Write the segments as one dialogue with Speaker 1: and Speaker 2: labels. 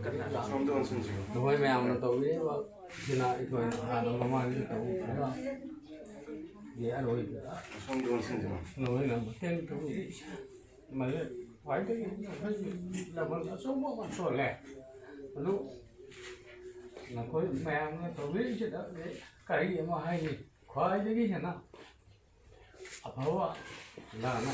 Speaker 1: Noi mèo tàu ấy thì là ít rồi nó mang cái tàu dễ rồi nói là một tên tàu mà phải cái là một số một số lẻ lúc là có mèo nó tàu ấy chứ đó đấy cái gì mà hay gì khoai cái gì nào à đâu là nó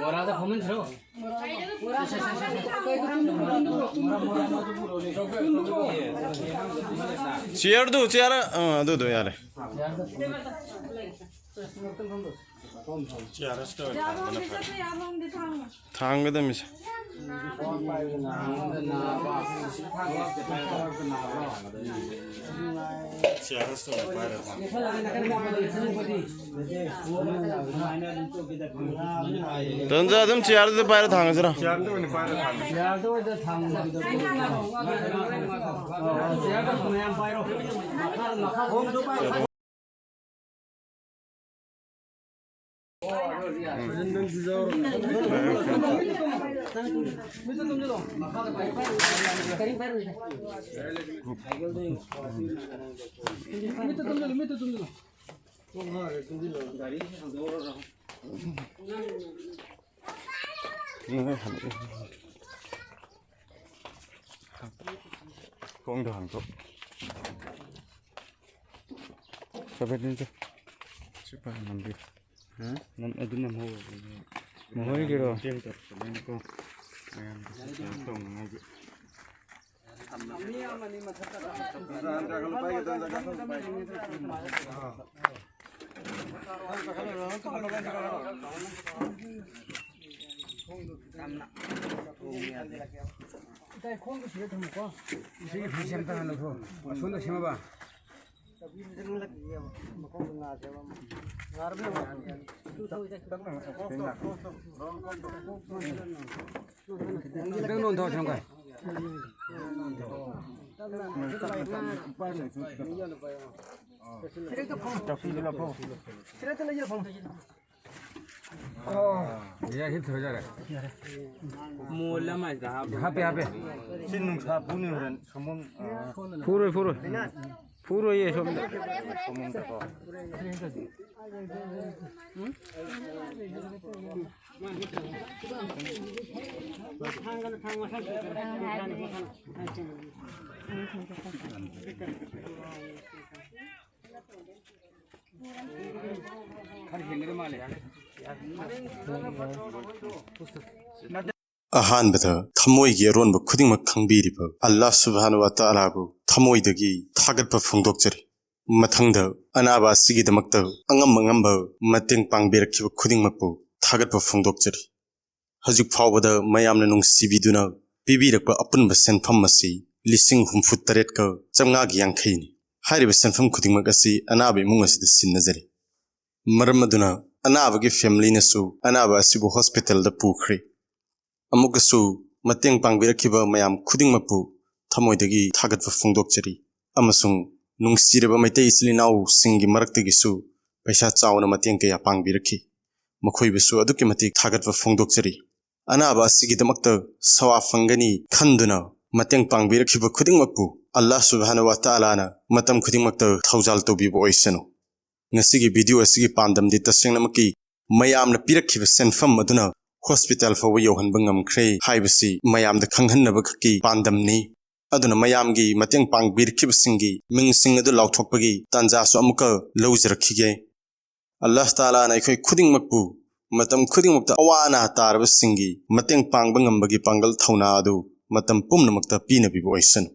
Speaker 1: 뭐라도 보면 들어.
Speaker 2: Chair दो chair दो दो यार थांग they miss तंजा तुम chair दे pier थांग जरा không được hàng chục sao biết đến chứ chứ phải làm việc nằm ở bên nằm hồ mà hơi kia rồi trên tập nên cô tổng ngay vậy
Speaker 1: đây không có gì thằng có gì phải xem ta là thôi xuống được xem ba đang nôn thôi xong rồi ये hit हो जा रहा है मोला में यहाँ पे
Speaker 2: 신능 사 분유는 소문
Speaker 1: पूरा ये सब
Speaker 2: 소문 거
Speaker 3: ꯑꯍꯥꯟꯕꯗ ꯊꯃꯣꯏꯒꯤ ꯑꯔꯣꯟꯕ ꯈꯨꯗꯤꯡꯃꯛ ꯈꯪꯕꯤꯔꯤꯕ ꯑꯜꯂꯥꯍ ꯁꯨꯕꯍꯥꯅꯍꯨ ꯋꯥ ꯇꯥꯂꯥꯕꯨ ꯊꯃꯣꯏꯗꯒꯤ ꯊꯥꯒꯠꯄ ꯐꯣꯡꯗꯣꯛꯆꯔꯤ꯫ ꯃꯊꯪꯗ ꯑꯅꯥꯕ ꯑꯁꯤꯒꯤꯗꯃꯛꯇ ꯑꯉꯝꯕ ꯃꯇꯦꯡ ꯄꯥꯡꯕꯤꯔꯛꯈꯤꯕ ꯈꯨꯗꯤꯡꯃꯛꯄꯨ ꯊꯥꯒꯠꯄ ꯐꯣꯡꯗꯣꯛꯆꯔꯤ꯫ ꯍꯧꯖꯤꯛ ꯐꯥꯎꯕꯗ ꯃꯌꯥꯝꯅ ꯅꯨꯡꯁꯤꯕꯤꯗꯨꯅ ꯄꯤꯕꯤꯔꯛꯄ ꯑꯄꯨꯟꯕ ꯁꯦꯟꯐꯝ ꯑꯁꯤ 68,950ꯅꯤ꯫ ꯍꯥꯏꯔꯤꯕ ꯁꯦꯟꯐꯝ ꯈꯨꯗꯤꯡꯃꯛ ꯑꯁꯤ ꯑꯅꯥꯕ ꯏꯃꯨꯡ ꯑꯁꯤꯗ ꯁꯤꯟꯅꯖꯔꯤ꯫ ꯃꯔꯝ ꯑꯗꯨꯅ ꯑꯅꯥꯕꯒꯤ ꯐꯦꯃꯤꯂꯤꯅꯁꯨ ꯑꯅꯥꯕ ꯑꯁꯤꯕꯨ ꯍꯣꯁꯄꯤꯇꯥꯜꯗ ꯄꯨꯈ꯭ꯔꯦ꯫ ꯑꯃꯨꯛꯀꯁꯨ ꯃꯇꯦꯡ ꯄꯥꯡꯕꯤꯔꯛꯈꯤꯕ ꯃꯌꯥꯝ ꯈꯨꯗꯤꯡꯃꯛꯄꯨ ꯊꯃꯣꯏꯗꯒꯤ ꯊꯥꯒꯠꯄ ꯐꯣꯡꯗꯣꯛꯆꯔꯤ ꯑꯃꯁꯨꯡ ꯅꯨꯡꯁꯤꯔꯕ ꯃꯩꯇꯩ ꯏꯆꯤꯜ ꯏꯅꯥꯎꯁꯤꯡꯒꯤ ꯃꯔꯛꯇꯒꯤꯁꯨ ꯄꯩꯁꯥ ꯆꯥꯎꯅ ꯃꯇꯦꯡ ꯀꯌꯥ ꯄꯥꯡꯕꯤꯔꯛꯈꯤ ꯃꯈꯣꯏꯕꯨꯁꯨ ꯑꯗꯨꯛꯀꯤ ꯃꯇꯤꯛ ꯊꯥꯒꯠꯄ ꯐꯣꯡꯗꯣꯛꯆꯔꯤ꯫ ꯑꯅꯥꯕ ꯑꯁꯤꯒꯤꯗꯃꯛꯇ ꯁꯋꯥ ꯐꯪꯒꯅꯤ ꯈꯟꯗꯨꯅ ꯃꯇꯦꯡ ꯄꯥꯡꯕꯤꯔꯛꯈꯤꯕ ꯈꯨꯗꯤꯡꯃꯛꯄꯨ ꯑꯜꯂꯥꯍ ꯁꯨꯕꯍꯥꯅꯍꯨ ꯋꯥ ꯇꯥꯂꯥꯅ ꯃꯇꯝ ꯈꯨꯗꯤꯡꯃꯛꯇ ꯊꯧꯖꯥꯜ ꯇꯧꯕꯤꯕ ꯑꯣꯏꯁꯅꯨ꯫ ꯉꯁꯤꯒꯤ ꯚꯤꯗꯤꯑꯣ ꯑꯁꯤꯒꯤ ꯄꯥꯟꯗꯝꯗꯤ ꯇꯁꯦꯡꯅꯃꯛꯀꯤ ꯃꯌꯥꯝꯅ ꯄꯤꯔꯛꯈꯤꯕ ꯁꯦꯟꯐꯝ ꯑꯗꯨꯅ ꯍꯣꯁꯄꯤꯇꯥꯜ ꯐꯥꯎꯕ ꯌꯧꯍꯟꯕ ꯉꯝꯈ꯭ꯔꯦ ꯍꯥꯏꯕꯁꯤ ꯃꯌꯥꯝꯗ ꯈꯪꯍꯟꯅꯕꯈꯛꯀꯤ ꯄꯥꯟꯗꯝꯅꯤ꯫ ꯑꯗꯨꯅ ꯃꯌꯥꯝꯒꯤ ꯃꯇꯦꯡ ꯄꯥꯡꯕꯤꯔꯛꯈꯤꯕꯁꯤꯡꯒꯤ ꯃꯤꯡꯁꯤꯡ ꯑꯗꯨ ꯂꯥꯎꯊꯣꯛꯄꯒꯤ ꯇꯥꯟꯖꯥꯁꯨ ꯑꯃꯨꯛꯀ ꯂꯧꯖꯔꯛꯈꯤꯒꯦ꯫ ꯑꯜꯂꯥꯍ ꯇꯥꯂꯥꯅ ꯑꯩꯈꯣꯏ ꯈꯨꯗꯤꯡꯃꯛꯄꯨ ꯃꯇꯝ ꯈꯨꯗꯤꯡꯃꯛꯇ ꯑꯋꯥ ꯑꯅꯥ ꯇꯥꯔꯕꯁꯤꯡꯒꯤ ꯃꯇꯦꯡ ꯄꯥꯡꯕ ꯉꯝꯕꯒꯤ ꯄꯥꯡꯒꯜ ꯊꯧꯅꯥ ꯑꯗꯨ ꯃꯇꯝ ꯄꯨꯝꯅꯃꯛꯇ ꯄꯤꯅꯕꯤꯕ ꯑꯣꯏꯁꯅꯨ꯫